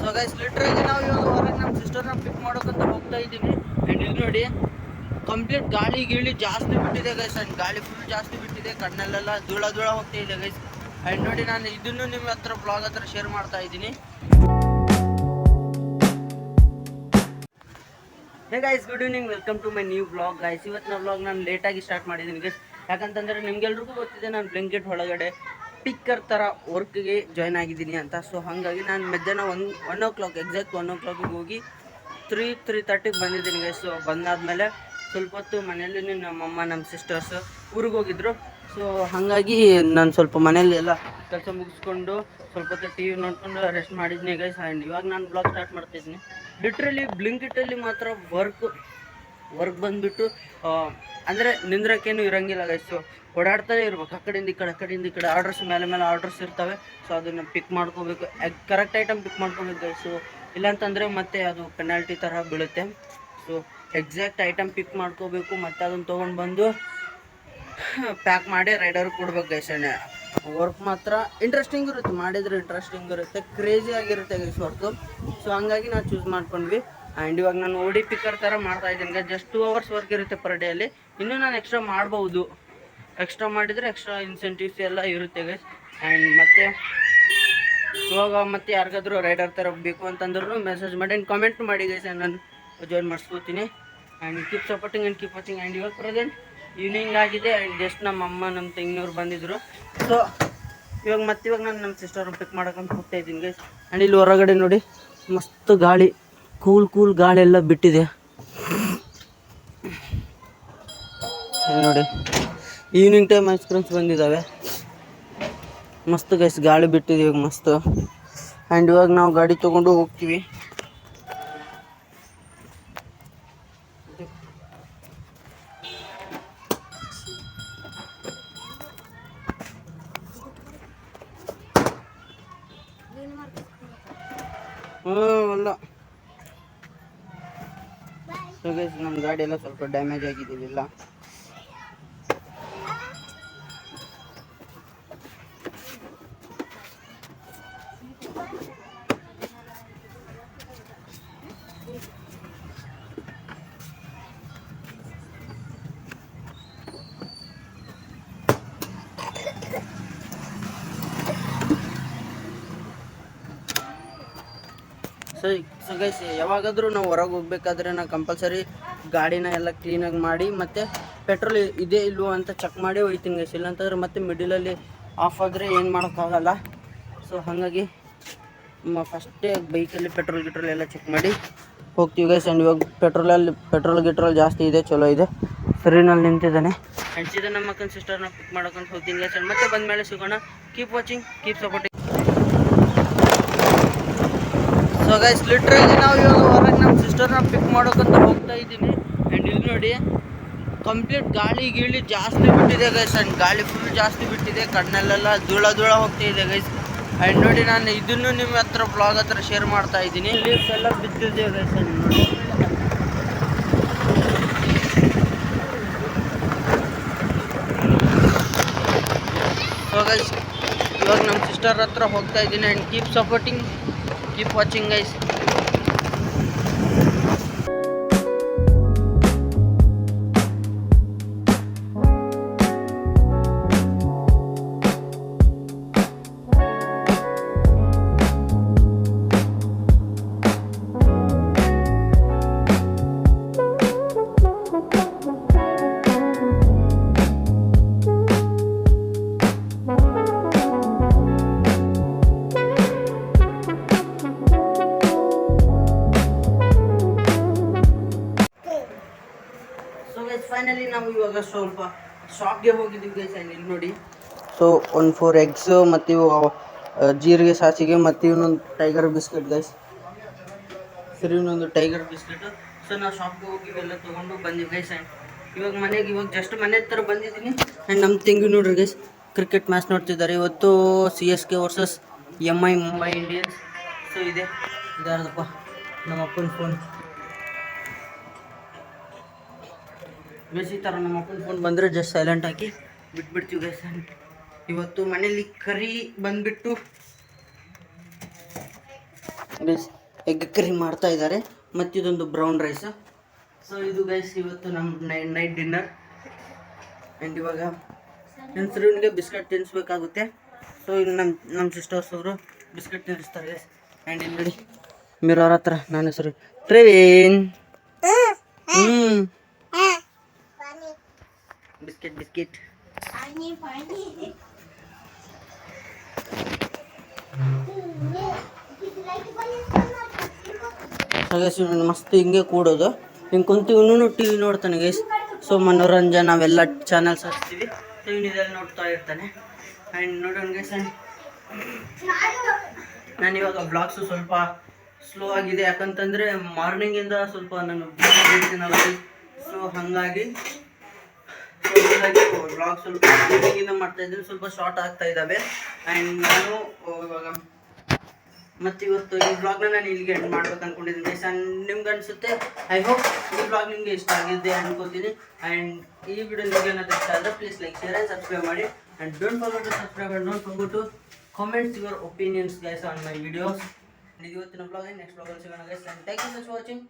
So guys literally ನಾವು ಇವಾಗ ಹೊರಗೆ ನಮ್ಮ ಸಿಸ್ಟರ್ನ ಪಿಕ್ ಮಾಡೋಕ್ಕಂತ ಹೋಗ್ತಾ ಇದ್ದೀವಿ. ಆ್ಯಂಡ್ ಇಲ್ಲಿ ನೋಡಿ ಕಂಪ್ಲೀಟ್ ಗಾಳಿ ಗೀಳಿ ಜಾಸ್ತಿ ಬಿಟ್ಟಿದೆ ಗೈಸ್. ಆ್ಯಂಡ್ ಗಾಳಿ ಫುಲ್ ಜಾಸ್ತಿ ಬಿಟ್ಟಿದೆ, ಕಣ್ಣಲ್ಲೆಲ್ಲ ಧೂಳ ಹೋಗ್ತಾ ಇದೆ ಗೈಸ್. ಆ್ಯಂಡ್ ನೋಡಿ ನಾನು ಇದನ್ನು ನಿಮ್ಮ ಹತ್ರ ಬ್ಲಾಗ್ ಹತ್ರ ಶೇರ್ ಮಾಡ್ತಾ ಇದ್ದೀನಿ. Hey guys, good evening, welcome to my new blog guys. ಇವತ್ತಿನ ಬ್ಲಾಗ್ ನಾನು ಲೇಟಾಗಿ ಸ್ಟಾರ್ಟ್ ಮಾಡಿದ್ದೀನಿ ಗೈಸ್. ಯಾಕಂತಂದರೆ ನಿಮ್ಗೆಲ್ರಿಗೂ ಗೊತ್ತಿದೆ ನಾನು ಬ್ಲಿಂಕಿಟ್ ಒಳಗಡೆ ಪಿಕ್ಕರ್ ಥರ ವರ್ಕ್ಗೆ ಜಾಯ್ನ್ ಆಗಿದ್ದೀನಿ ಅಂತ. ಸೊ ಹಾಗಾಗಿ ನಾನು ಮಧ್ಯಾಹ್ನ 1 o'clock ಎಕ್ಸಾಕ್ಟ್ 1 o'clock ಹೋಗಿ 3:30 ಬಂದಿದ್ದೀನಿ ಗೈಸ್. ಸೊ ಬಂದಾದಮೇಲೆ ಸ್ವಲ್ಪ ಹೊತ್ತು ಮನೆಯಲ್ಲಿ ನಮ್ಮಮ್ಮ ನಮ್ಮ ಸಿಸ್ಟರ್ಸ್ ಊರಿಗೆ ಹೋಗಿದ್ರು. ಸೊ ಹಾಗಾಗಿ ನಾನು ಸ್ವಲ್ಪ ಮನೇಲಿ ಎಲ್ಲ ಕೆಲಸ ಮುಗಿಸ್ಕೊಂಡು ಸ್ವಲ್ಪ ಹೊತ್ತು ಟಿ ವಿ ನೋಡ್ಕೊಂಡು ರೆಸ್ಟ್ ಮಾಡಿದ್ದೀನಿ ಗೈಸ್. ಆ್ಯಂಡ್ ಇವಾಗ ನಾನು ಬ್ಲಾಗ್ ಸ್ಟಾರ್ಟ್ ಮಾಡ್ತಾಯಿದ್ದೀನಿ. ಲಿಟ್ರಲಿ ಬ್ಲಿಂಕಿಟಲ್ಲಿ ಮಾತ್ರ ವರ್ಕ್ ಬಂದುಬಿಟ್ಟು ಅಂದರೆ ನಿಂದ್ರಕ್ಕೇನು ಇರೋಂಗಿಲ್ಲ ಗೈಸ್. ಸೊ ಓಡಾಡ್ತಾನೆ ಇರ್ಬೇಕು, ಆ ಕಡೆಯಿಂದ ಈ ಕಡೆ ಆರ್ಡರ್ಸ್ ಮೇಲೆ ಆರ್ಡರ್ಸ್ ಇರ್ತವೆ. ಸೊ ಅದನ್ನು ಪಿಕ್ ಮಾಡ್ಕೋಬೇಕು, ಕರೆಕ್ಟ್ ಐಟಮ್ ಪಿಕ್ ಮಾಡ್ಕೋಬೇಕು ಗೈಸ್. ಸೊ ಇಲ್ಲಾಂತಂದರೆ ಮತ್ತೆ ಅದು ಪೆನಾಲ್ಟಿ ಥರ ಬೀಳುತ್ತೆ. ಸೊ ಎಕ್ಸಾಕ್ಟ್ ಐಟಮ್ ಪಿಕ್ ಮಾಡ್ಕೋಬೇಕು, ಮತ್ತು ಅದನ್ನು ತೊಗೊಂಡು ಬಂದು ಪ್ಯಾಕ್ ಮಾಡಿ ರೈಡರ್ಗೆ ಕೊಡ್ಬೇಕು ಗೈಸ್. ವರ್ಕ್ ಮಾತ್ರ ಇಂಟ್ರೆಸ್ಟಿಂಗ್ ಇರುತ್ತೆ, ಮಾಡಿದರೆ ಇಂಟ್ರೆಸ್ಟಿಂಗ್ ಇರುತ್ತೆ, ಕ್ರೇಜಿ ಆಗಿರುತ್ತೆ ಗೈಸ್ ವರ್ಕು. ಸೊ ಹಂಗಾಗಿ ನಾವು ಚೂಸ್ ಮಾಡ್ಕೊಂಡ್ವಿ. ಆ್ಯಂಡ್ ಇವಾಗ ನಾನು ಓಡಿ ಪಿಕ್ಕರ್ ಥರ ಮಾಡ್ತಾಯಿದ್ದೀನಿ ಗೈಸ್. ಜಸ್ಟ್ 2 hours ವರ್ಕ್ ಇರುತ್ತೆ ಪರ್ ಡೇಯಲ್ಲಿ. ಇನ್ನೂ ನಾನು ಎಕ್ಸ್ಟ್ರಾ ಮಾಡ್ಬೋದು, ಎಕ್ಸ್ಟ್ರಾ ಮಾಡಿದರೆ ಎಕ್ಸ್ಟ್ರಾ ಇನ್ಸೆಂಟಿವ್ಸ್ ಎಲ್ಲ ಇರುತ್ತೆ ಗೈಸ್. ಆ್ಯಂಡ್ ಮತ್ತು ಇವಾಗ ಮತ್ತೆ ಯಾರಿಗಾದ್ರೂ ರೈಡರ್ ಥರ ಬೇಕು ಅಂತಂದ್ರೂ ಮೆಸೇಜ್ ಮಾಡಿ ಆ್ಯಂಡ್ ಕಾಮೆಂಟ್ ಮಾಡಿ ಗೈಸ್. ನಾನು ಜಾಯಿನ್ ಮಾಡಿಸ್ಕೋತೀನಿ. And keep supporting and keep watching. And ಇವಾಗ ಪ್ರೆಸೆಂಟ್ ಈವ್ನಿಂಗ್ ಆಗಿದೆ. ಆ್ಯಂಡ್ ಜಸ್ಟ್ ನಮ್ಮಮ್ಮ ನಮ್ಮ ತಂಗಿಯವ್ರು ಬಂದಿದ್ದರು. ಸೊ ಇವಾಗ ನಾನು ನಮ್ಮ ಸಿಸ್ಟರ್ನ ಪಿಕ್ ಮಾಡೋಕ್ಕಂತ ಹೋಗ್ತಾಯಿದ್ದೀನಿ ಗೈಸ್. ಆ್ಯಂಡ್ ಇಲ್ಲಿ ಹೊರಗಡೆ ನೋಡಿ ಮಸ್ತ್ ಗಾಳಿ, ಕೂಲ್ ಗಾಳಿ ಎಲ್ಲ ಬಿಟ್ಟಿದೆ ನೋಡಿ. ಈವ್ನಿಂಗ್ ಟೈಮ್ ಐಸ್ ಕ್ರೀಮ್ಸ್ ಬಂದಿದ್ದಾವೆ, ಮಸ್ತ್ ಗೈಸ್, ಗಾಳಿ ಬಿಟ್ಟಿದೆ ಇವಾಗ ಮಸ್ತ್. ಆ್ಯಂಡ್ ಇವಾಗ ನಾವು ಗಾಡಿ ತೊಗೊಂಡು ಹೋಗ್ತೀವಿ. ಅಲ್ಲ ಸೊ ಗೈಸ್, ನಮ್ಮ ಗಾಡಿ ಎಲ್ಲ ಸ್ವಲ್ಪ ಡ್ಯಾಮೇಜ್ ಆಗಿದ್ದೀವಿಲ್ಲ. ಸೊ ಗೈಸ್, ಯಾವಾಗಾದರೂ ನಾವು ಹೊರಗೆ ಹೋಗ್ಬೇಕಾದ್ರೆ ನಾವು ಕಂಪಲ್ಸರಿ ಗಾಡಿನ ಎಲ್ಲ ಕ್ಲೀನಾಗಿ ಮಾಡಿ ಮತ್ತು ಪೆಟ್ರೋಲ್ ಇದೆ ಇಲ್ವೋ ಅಂತ ಚೆಕ್ ಮಾಡಿ ಹೋಗ್ತೀನಿ ಗೈಸ್. ಇಲ್ಲಾಂತಂದ್ರೆ ಮತ್ತೆ ಮಿಡಲಲ್ಲಿ ಆಫ್ ಆದರೆ ಏನು ಮಾಡೋಕ್ಕಾಗಲ್ಲ. ಸೊ ಹಾಗಾಗಿ ಫಸ್ಟೇ ಬೈಕಲ್ಲಿ ಪೆಟ್ರೋಲ್ ಎಲ್ಲ ಚೆಕ್ ಮಾಡಿ ಹೋಗ್ತೀವಿ ಗೈಸ್. ಆ್ಯಂಡ್ ಇವಾಗ ಪೆಟ್ರೋಲ್ ಜಾಸ್ತಿ ಇದೆ, ಚಲೋ ಇದೆ, ಸರಿನಲ್ಲಿ ನಿಂತಿದ್ದಾನೆ. ಆ್ಯಂಡ್ ಸೀದಾ ನಮ್ಮ ಅಕ್ಕನ ಸಿಸ್ಟರ್ನ ಪಿಕ್ ಮಾಡೋಕ್ಕಂತ ಹೋಗ್ತೀನಿ ಗೈಸ್. ಆ್ಯಂಡ್ ಮತ್ತೆ ಬಂದಮೇಲೆ ಸಿಗೋಣ. Keep watching, keep supporting. So guys literally ನಾವು ಇವಾಗ ಹೊರಗೆ ನಮ್ಮ ಸಿಸ್ಟರ್ನ ಪಿಕ್ ಮಾಡೋಕ್ಕಂತ ಹೋಗ್ತಾ ಇದ್ದೀನಿ. ಆ್ಯಂಡ್ ಇಲ್ಲಿ ನೋಡಿ ಕಂಪ್ಲೀಟ್ ಗಾಳಿ ಗೀಳಿ ಜಾಸ್ತಿ ಬಿಟ್ಟಿದೆ ಗೈಸ್. ಆ್ಯಂಡ್ ಗಾಳಿ ಫುಲ್ ಜಾಸ್ತಿ ಬಿಟ್ಟಿದೆ, ಕಣ್ಣಲ್ಲೆಲ್ಲ ಧೂಳ ಹೋಗ್ತಾ ಇದೆ ಗೈಸ್. ಆ್ಯಂಡ್ ನೋಡಿ ನಾನು ಇದನ್ನು ನಿಮ್ಮ ಹತ್ರ ಬ್ಲಾಗ್ ಹತ್ರ ಶೇರ್ ಮಾಡ್ತಾ ಇದ್ದೀನಿ. ಲೀವ್ಸ್ ಎಲ್ಲ ಬಿದ್ದಿದೆ ಗೈಸ್. ಆ್ಯಂಡ್ ನೋಡಿ ಸೊ ಗೈಸ್ ಇವಾಗ ನಮ್ಮ ಸಿಸ್ಟರ್ ಹತ್ರ ಹೋಗ್ತಾ ಇದ್ದೀನಿ. And keep supporting, keep watching guys. Finally ನಾವು ಇವಾಗ ಸ್ವಲ್ಪ ಶಾಪ್ಗೆ ಹೋಗಿದ್ದೀವಿ ಗೈಸ್. ಆ್ಯಂಡ್ ಇಲ್ಲಿ ನೋಡಿ ಸೊ 4 eggs ಮತ್ತು ಇವು ಜೀರಿಗೆ ಸಾಸಿಗೆ ಮತ್ತು ಇವನೊಂದು ಟೈಗರ್ ಬಿಸ್ಕೆಟ್ ಗೈಸ್. ಸರಿ, ಇವನೊಂದು ಟೈಗರ್ ಬಿಸ್ಕೆಟು. ಸೊ ನಾವು ಶಾಪ್ಗೆ ಹೋಗಿ ಇವೆಲ್ಲ ತೊಗೊಂಡು ಬಂದಿವಿ ಗೈಸ್. ಆ್ಯಂಡ್ ಇವಾಗ ಜಸ್ಟ್ ಮನೆ ಹತ್ರ ಬಂದಿದ್ದೀನಿ. ಆ್ಯಂಡ್ ನಮ್ಮ ತಂಗಿ ನೋಡ್ರಿ ಗೈಸ್, ಕ್ರಿಕೆಟ್ ಮ್ಯಾಚ್ ನೋಡ್ತಿದ್ದಾರೆ. ಇವತ್ತು CSK versus MI Mumbai Indians. So ಇದಾರದಪ್ಪ ನಮ್ಮ ಅಪ್ಪನ ಫೋನ್. ಈ ಥರ ನಮ್ಮ ಅಪ್ಪನ ಫೋನ್ ಬಂದರೆ ಜಸ್ಟ್ ಸೈಲೆಂಟ್ ಹಾಕಿ ಬಿಟ್ಬಿಡ್ತೀವಿ ಗೈಸ್. ಇವತ್ತು ಮನೇಲಿ ಕರಿ ಬಂದುಬಿಟ್ಟು ಗೈಸ್ ಎಗ್ ಕರಿ ಮಾಡ್ತಾ ಇದ್ದಾರೆ, ಮತ್ತಿದೊಂದು ಬ್ರೌನ್ ರೈಸ್. ಸೊ ಇದು ಗೈಸ್ ಇವತ್ತು ನಮ್ಮ ನೈಟ್ ಡಿನ್ನರ್. ಆ್ಯಂಡ್ ಇವಾಗ ನನ್ನ ಸರುವಿನಿಗೆ ಬಿಸ್ಕೆಟ್ ತಿನ್ನಿಸ್ಬೇಕಾಗುತ್ತೆ. ಸೊ ಇಲ್ಲಿ ನಮ್ಮ ಸಿಸ್ಟರ್ಸ್ ಅವರು ಬಿಸ್ಕೆಟ್ ತಿನ್ನಿಸ್ತಾರೆ ಗೈಸ್. ಆ್ಯಂಡ್ ಇಲ್ಲಿ ನೋಡಿ ಮಿರರ್ ಹತ್ರ ನನ್ನ ಹೆಸರು ಪ್ರವೀಣ್. ಬಿಸ್ಕೆಟ್ ಗೈಸ್ ಮಸ್ತ್ ಹಿಂಗೆ ಕೂಡೋದು, ಹಿಂಗೆ ಕುಂತು ಇವನು ಟಿ ವಿ ನೋಡ್ತಾನೆ ಗೈಸ್. ಸೊ ಮನೋರಂಜನೆ ನಾವೆಲ್ಲ ಚಾನಲ್ಸ್ ಹಚ್ತೀವಿ, ಸೊ ಇವನು ಇದೆಲ್ಲ ನೋಡ್ತಾ ಇರ್ತಾನೆ. ಆ್ಯಂಡ್ ನೋಡೋಣ ಗೈಸ್, ನಾನು ಇವಾಗ ಬ್ಲಾಗ್ಸು ಸ್ವಲ್ಪ ಸ್ಲೋ ಆಗಿದೆ, ಯಾಕಂತಂದರೆ ಮಾರ್ನಿಂಗಿಂದ ಸ್ವಲ್ಪ ನಾನು ಇರ್ತೀನಲ್ಲ. ಸೊ ಹಾಗಾಗಿ ಬ್ಲಾಗ್ ಸ್ವಲ್ಪ ಮಾರ್ನಿಂಗಿಂದ ಮಾಡ್ತಾಯಿದ್ದೀನಿ, ಸ್ವಲ್ಪ ಶಾರ್ಟ್ ಆಗ್ತಾ ಇದ್ದಾವೆ. ಆ್ಯಂಡ್ ನಾನು ಇವಾಗ ಮತ್ತು ಇವತ್ತು ಈ ಬ್ಲಾಗ್ನ ನಾನು ಇಲ್ಲಿಗೆ ಎಂಡ್ ಮಾಡ್ಬೇಕು ಅಂದ್ಕೊಂಡಿದ್ದೀನಿ ಗೈಸ್. ಆ್ಯಂಡ್ ನಿಮ್ಗೆ ಅನಿಸುತ್ತೆ, ಐ ಹೋಪ್ ಈ ಬ್ಲಾಗ್ ನಿಮಗೆ ಇಷ್ಟ ಆಗಿದೆ ಅನ್ಕೋತೀನಿ. ಆ್ಯಂಡ್ ಈ ವಿಡಿಯೋ ನಿಮಗೆ ಏನಾದರೂ ಇಷ್ಟ ಆದರೆ please like, share and subscribe ಮಾಡಿ. And don't forget to subscribe and don't forget to comment your opinions guys on my videos. ಇದು ಇವತ್ತಿನ ಬ್ಲಾಗ್. ನೆಕ್ಸ್ಟ್ ಬ್ಲಾಗಲ್ಲಿ ಸಿಗೋಣ guys. And thank you for watching.